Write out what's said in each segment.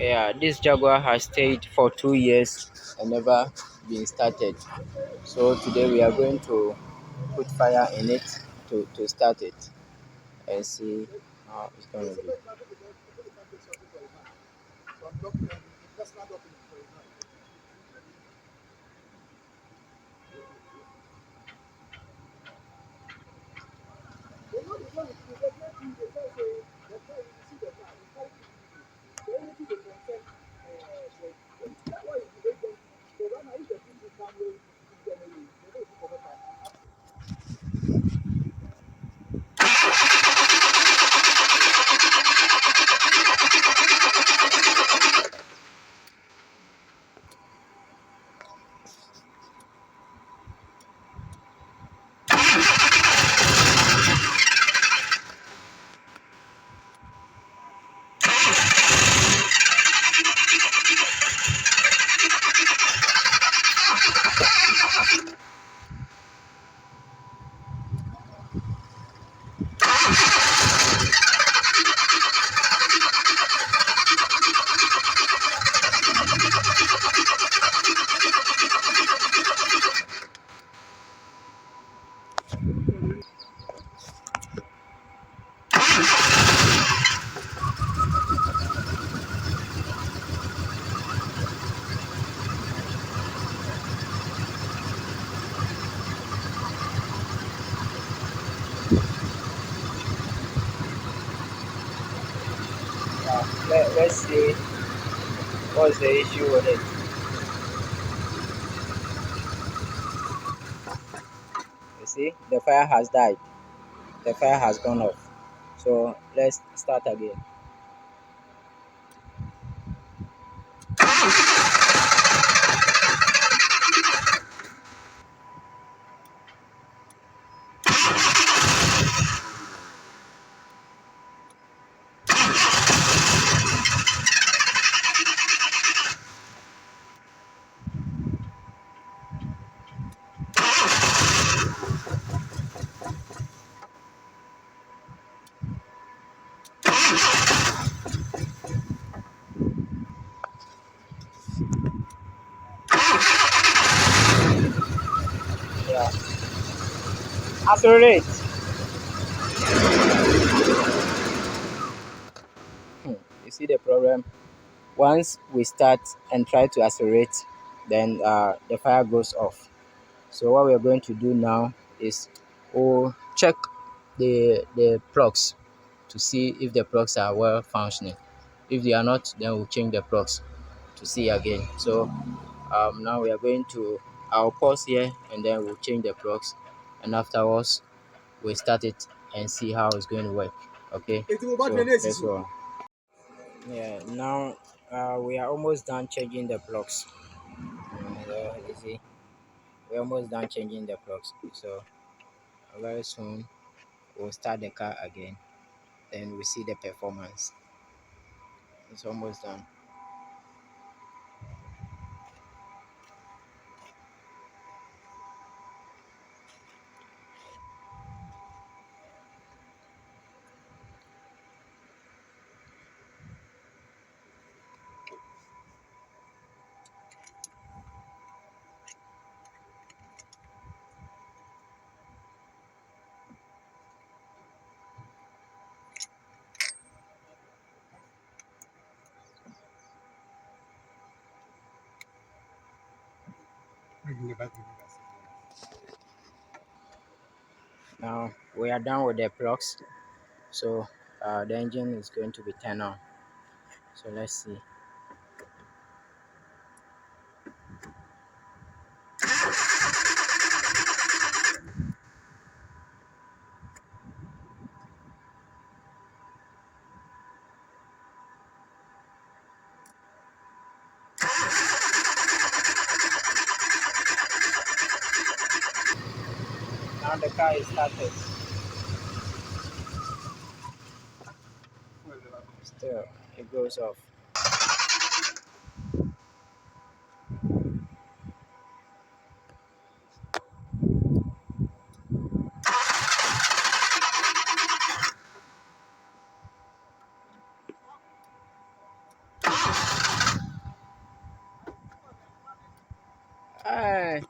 Yeah, this Jaguar has stayed for 2 years and never been started. So today we are going to put fire in it to start it and see how it's going to be. Let's see what's the issue with it. You see, the fire has died. The fire has gone off. So let's start again. Yeah, accelerate. You see the problem? Once we start and try to accelerate, then the fire goes off. So what we're going to do now is we'll check the plugs to see if the plugs are well functioning. If they are not, then we'll change the plugs to see again. So now we are going to, I'll pause here and then we'll change the plugs, and afterwards we'll start it and see how it's going to work. Okay, so let's go. Yeah, now we are almost done changing the plugs. You see, we're almost done changing the plugs. So very soon we'll start the car again, then we see the performance. It's almost done. Now we are done with the plugs, so the engine is going to be turned on. So let's see. Now the car is started. Still, it goes off. Hey.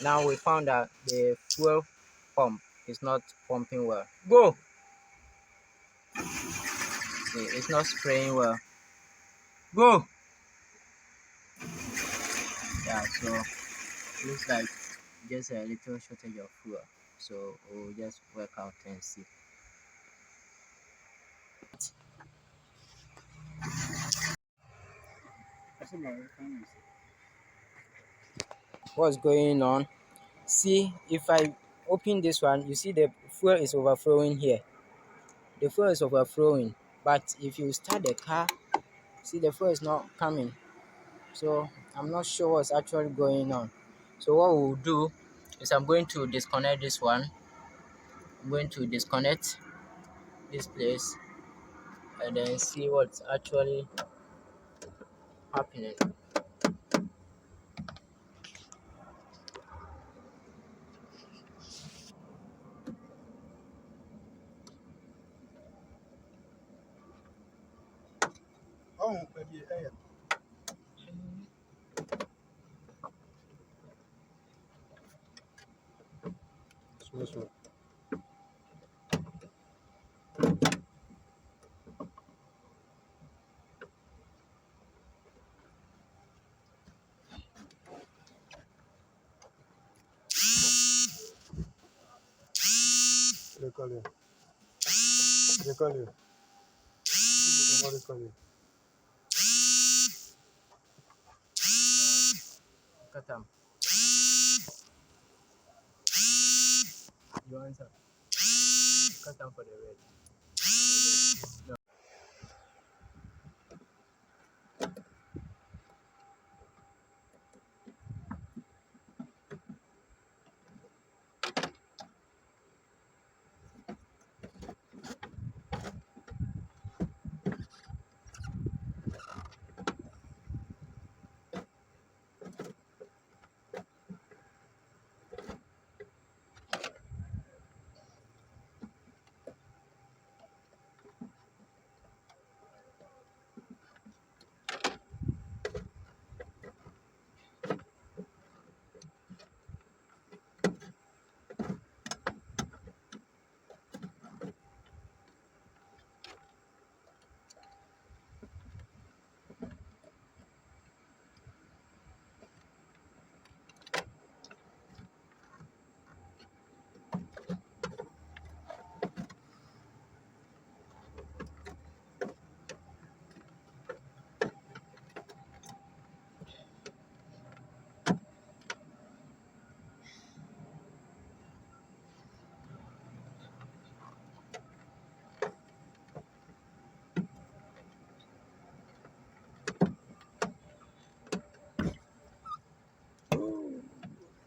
Now we found that the fuel pump is not pumping well. Go! It's not spraying well. Go! Yeah, so looks like just a little shortage of fuel. So we'll just work out and see what's going on. See, if I open this one, you see the fuel is overflowing here. The fuel is overflowing, but if you start the car, see the fuel is not coming. So I'm not sure what's actually going on. So what we'll do is I'm going to disconnect this one. I'm going to disconnect this place and then see what's actually happening. Oh, baby, hey. Small. They call you. They call you. What they call you? Cut them. You answer. Cut them for the red. No.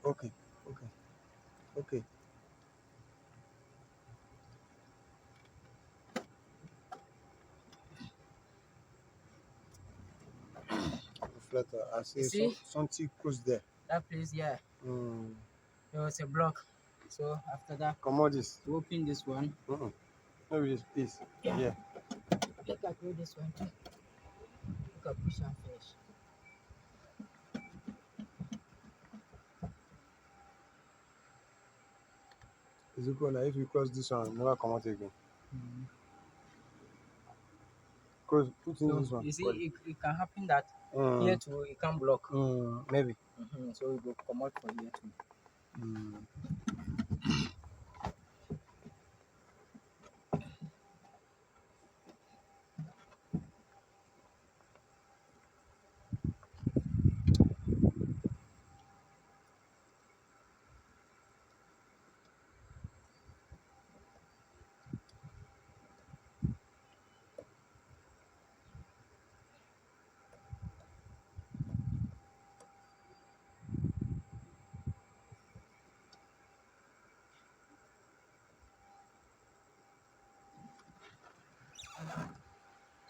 Okay, okay, okay. Flatter. I You see see something close there. that place? Yeah, there was a block. So after that, Come on, this. we open this one. Maybe this. Yeah. Look at this one too. Look at push and finish. Is it cool? If you cross this one, never come out again. Close. Put in So this one. you see, it can happen that here too it can block. Maybe. So we will come out for here too.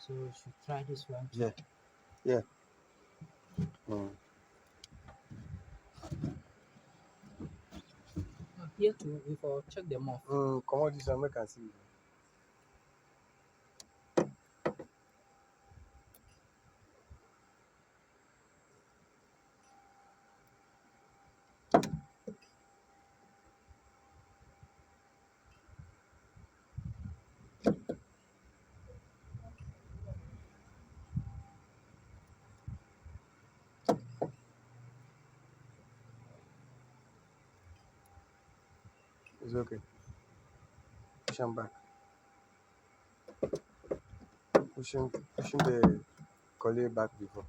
So we should try this one too. Yeah. Here too, we will check them off. Come on, this one, make I see. It's okay. Push him back. Pushing the collie back before.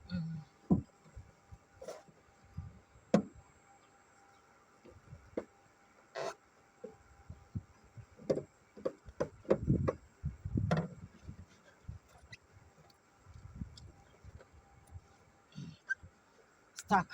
Stuck.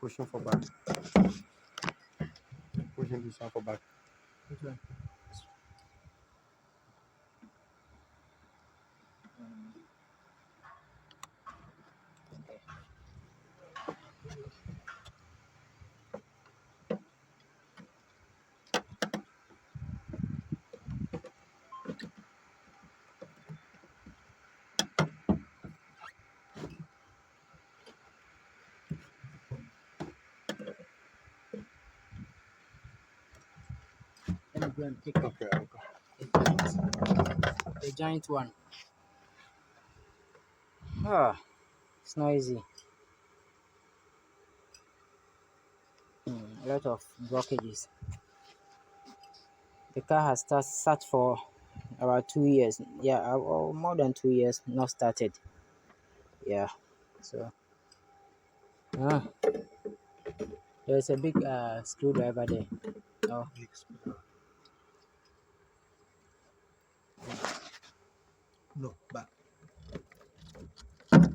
Pushing for back. Pushing this one for back. Which one? Okay. Let me go and pick up Okay, I'll go. the giant one. Ah, it's noisy. A lot of blockages. The car has sat for about 2 years. Yeah, or more than 2 years, not started. Yeah, so there's a big screwdriver there. Oh, No, back.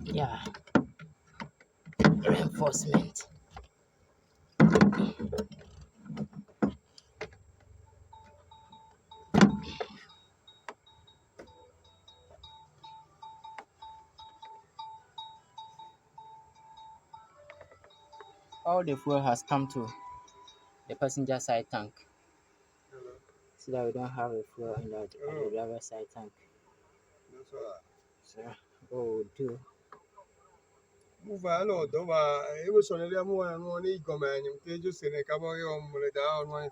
yeah, reinforcement. All the fuel has come to the passenger side tank, so that we don't have a fuel in that on the driver side tank. That's all right. So what we'll do, Move on, no, don't it was on the more and one ego man. You just in a couple of your down one.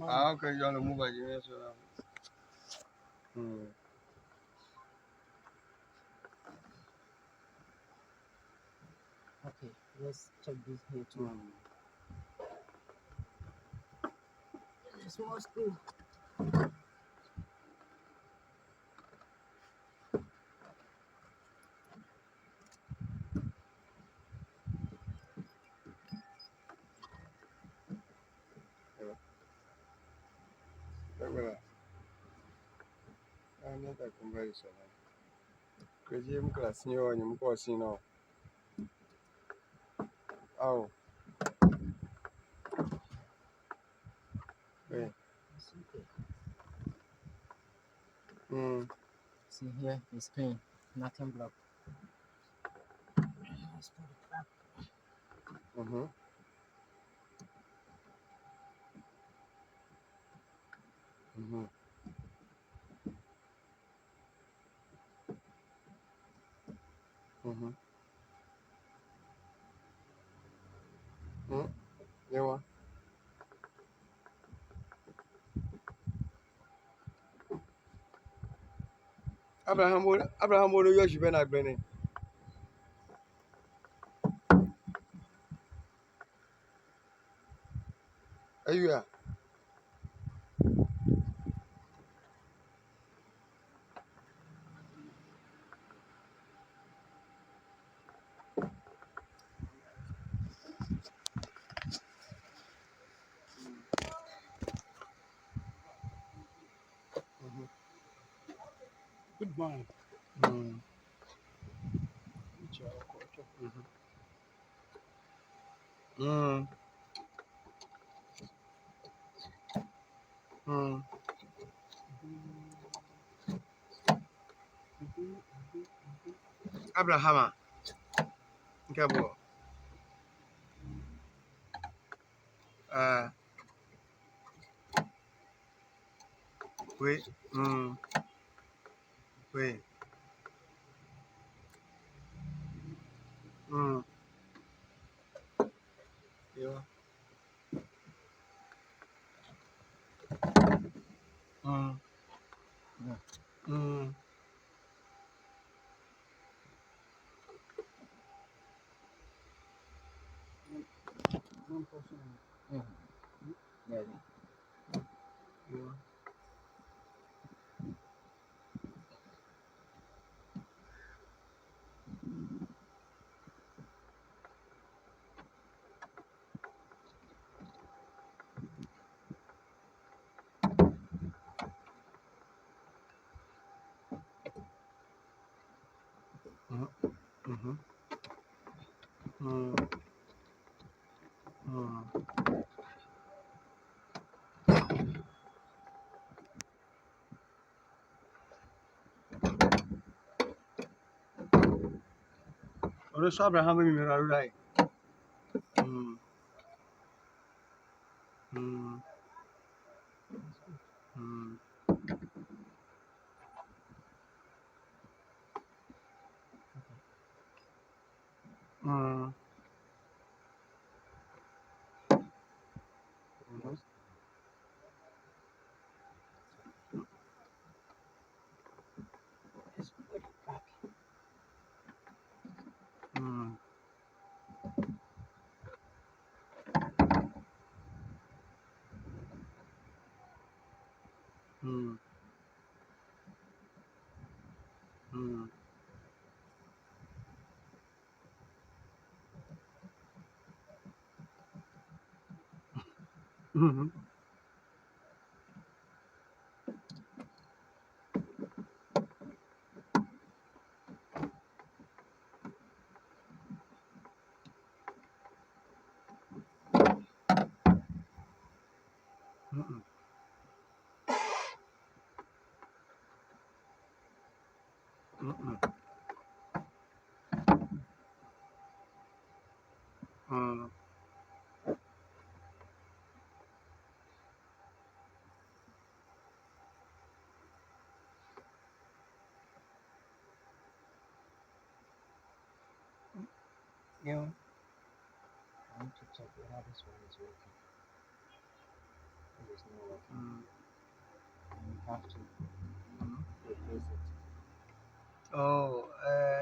Ah, okay, you're on the move again. okay, let's check this here too. Small screw. I'm not a conversion. Because you're class new and you're passing now. Oh, hey. It's okay. See here, it's clean, nothing blocked. Let's put it back. You want? Abraham, what are you been at Benny? Are you here? Goodbye. Abraham, okay, boy. Oui. Oui. Yo. Yeah. Mhm. Yeah. Yo. Ora so Abraham mi mera rai. Let's put it back. Yeah. I want to check whether this one is working. It is not working. And we have to replace it. Oh,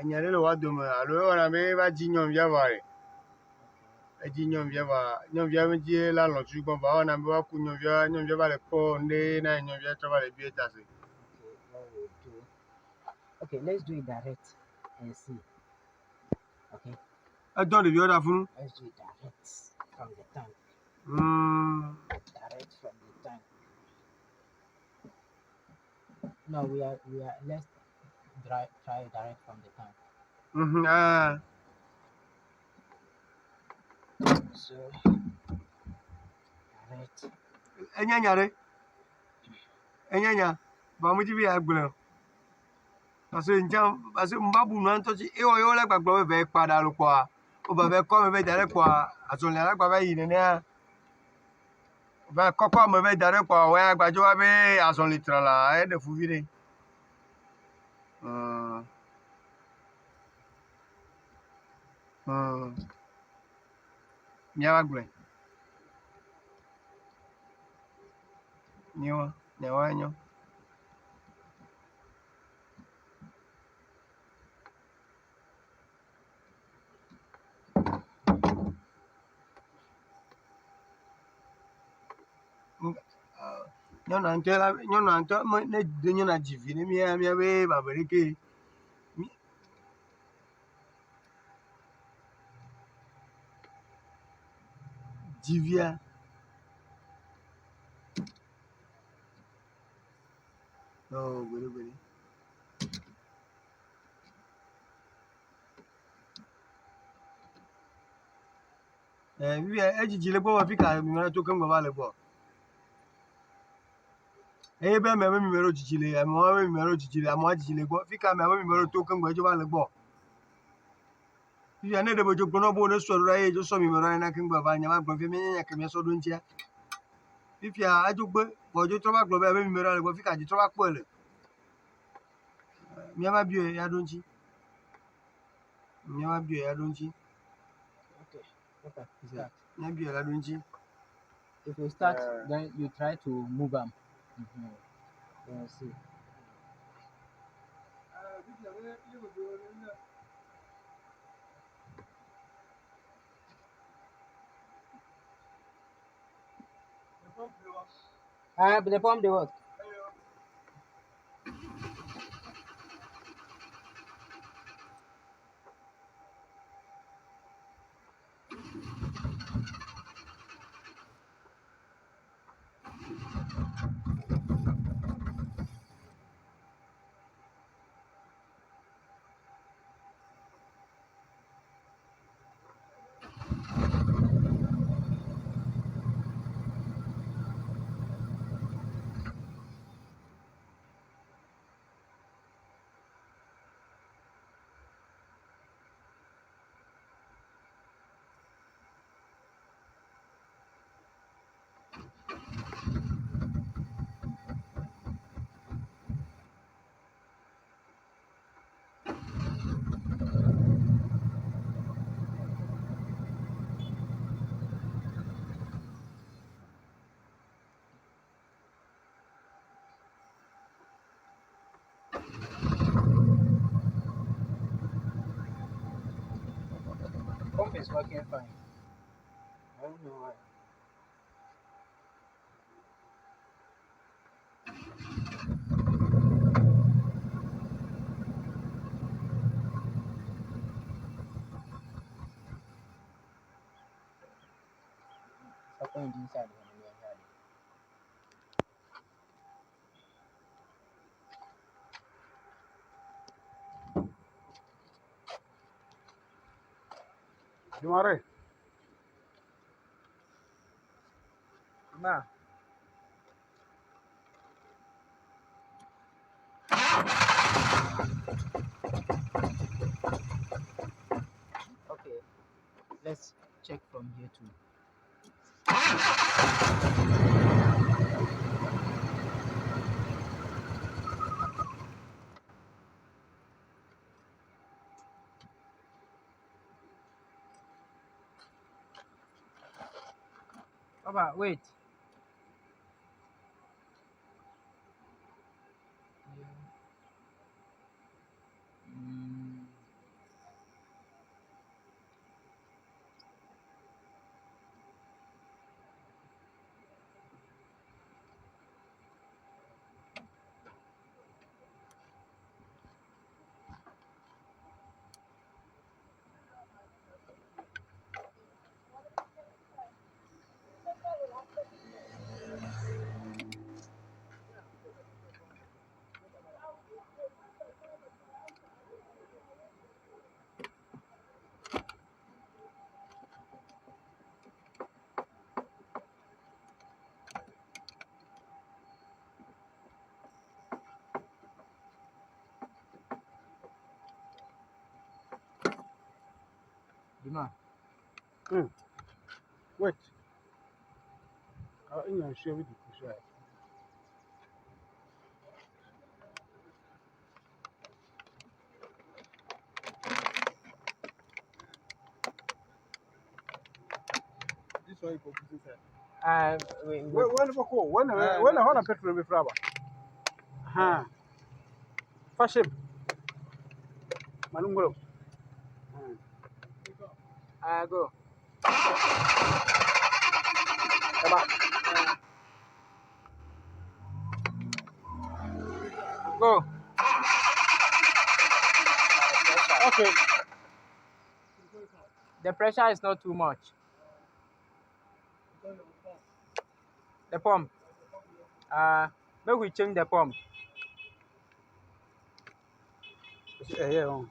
nyare lo wadum alo ora me ba jinyom ya bare. Okay. Jinyom ya mi je la lo ju gbon ba ona me wa ku nyom ya ba le po nde na nyom ya to ba le bi eta se. Okay, what we'll do. Okay, let's do it direct and see. Okay, E don le bi oda fun. let's do it direct from the tank. Direct from the tank. No, we are let's try direct from the tank. So direct. Nyare. Enya ba mu ji bi agbon. Parce que mbabu no anto ji e o yo la gbagbo be pada lo kwa. O ba be ko me be dare kwa aso le la gba be yi ne ne. Ba koko me be dare kwa we agbajo wa be aso le tra la e de fu vire. Nya agbre. Nyo, nyawa nyo. Nyo na anto ne de nyo na jivi ne mi be ba bereke. Jivia. Oh, gbere. Vi ejiji le gbo fi ka mi na to kan gbo ba le gbo. E be me mi mero jiji le, mo mi mero jiji le, mo jiji le gbo. Fi ka me mi mero to kan gbo ejo ba le gbo. Vi ane de bojo gbo no bo ne so ra e jo so mi mero na kan gbo ba nya ma gbo fi mi nya ke mi so do ntia. fifia ajugbe bojo troba globe be mi le bo fika ji troba pole mi ma bi ya donji Okay. Start. mi bi ya donji If you start, then you try to move them. Then see. The pump they work. Pump is working fine. I don't know why. Stop going inside. Jumare Ma. Okay. Let's check from here too. Papa, wait. Mm, Dima. wait in your show with the this one you put inside when boko when I hold a petrol be fraba ha fashion manungolo Go. eba Go. okay The pressure is not too much. The pump. Maybe we change the pump. yeah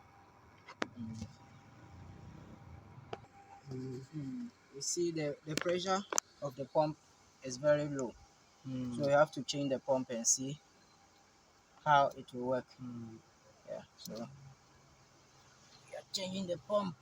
You see the pressure of the pump is very low. So you have to change the pump and see how it will work. Yeah. So we are changing the pump.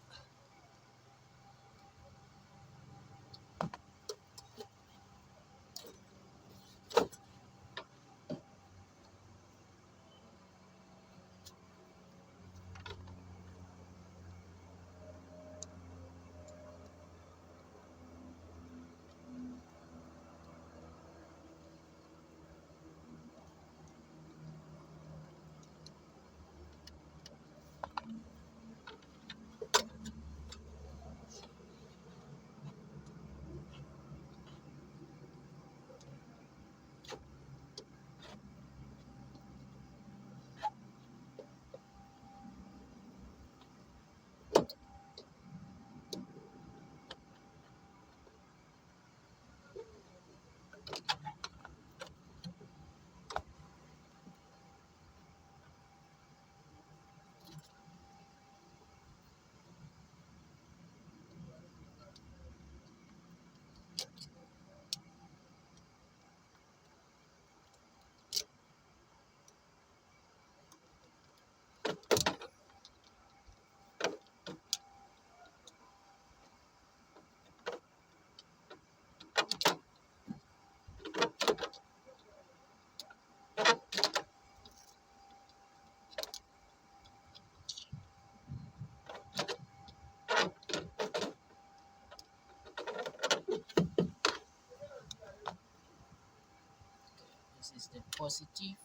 positive.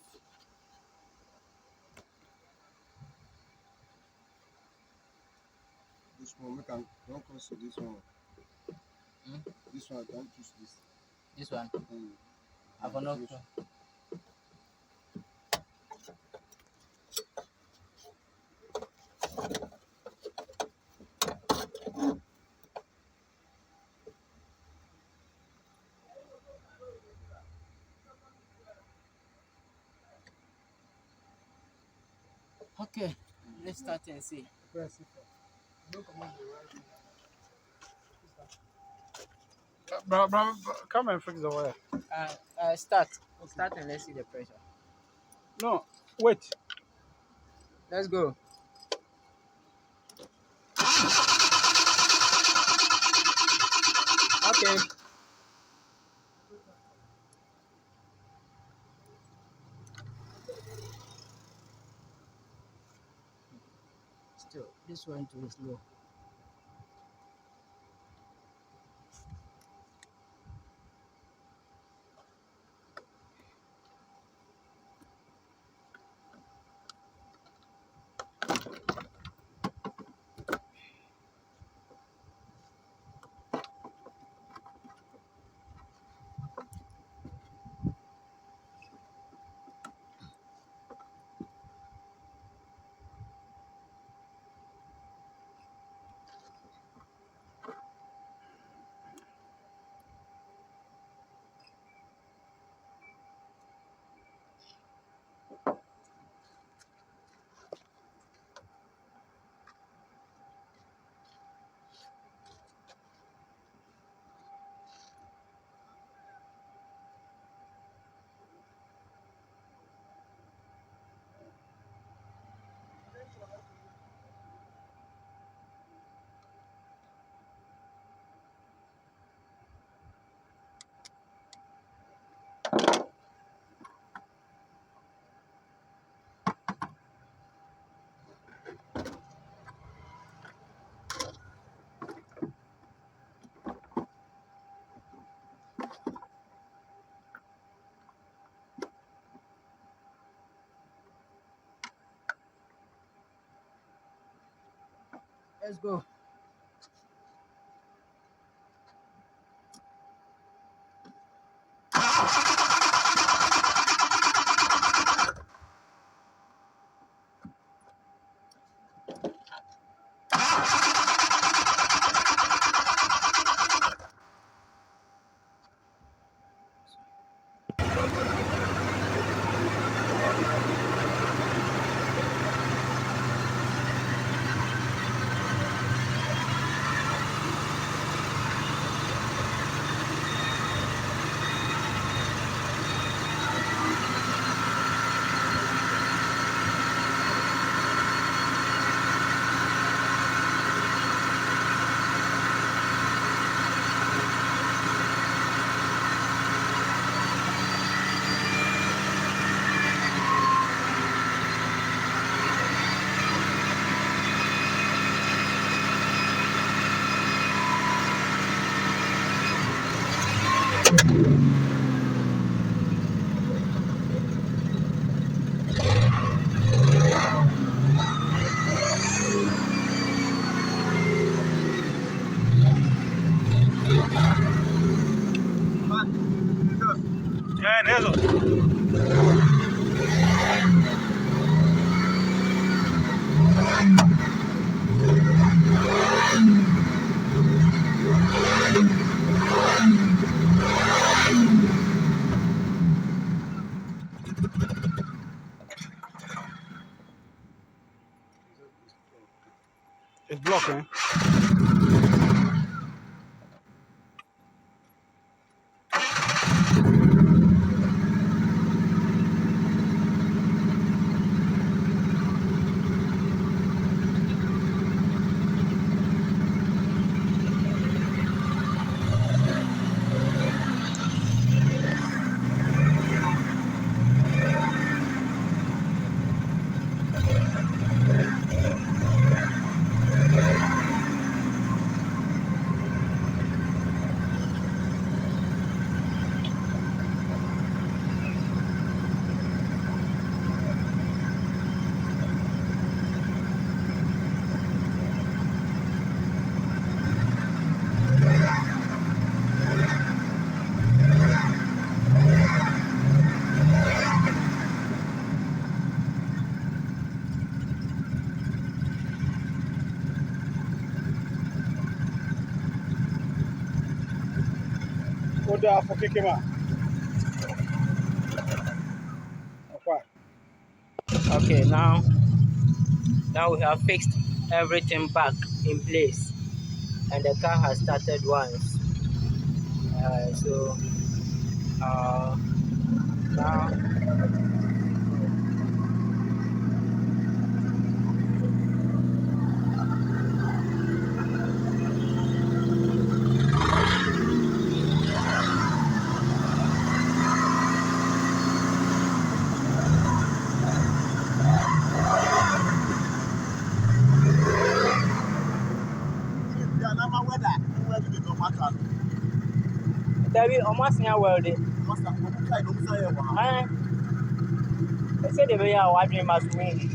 This one, we can don't cross this one. Hmm? This one, don't choose this. This one. I will not. Okay, let's start and see. Press it. Bro, come and fix the wire. Start. Start and let's see the pressure. No, wait. Let's go. Okay. Still, this one too is low. Let's go. Yeah, eso. It's blocking. Okay, now we have fixed everything back in place, and the car has started once. So now Debbie, almost near welding. They say the way I want must win.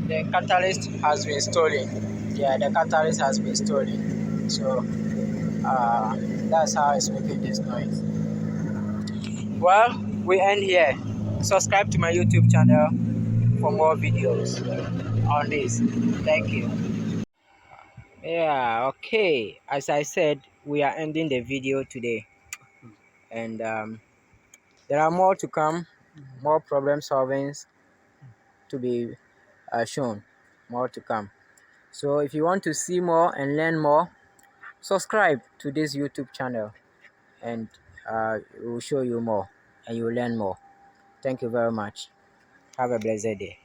The catalyst has been stolen. Yeah, the catalyst has been stolen. So that's how it's making this noise. Well, we end here. Subscribe to my YouTube channel for more videos on this. Thank you. Yeah, okay. As I said, we are ending the video today, and there are more to come, more problem solvings to be shown, more to come. So if you want to see more and learn more, subscribe to this YouTube channel, and it will show you more and you will learn more. Thank you very much. Have a blessed day.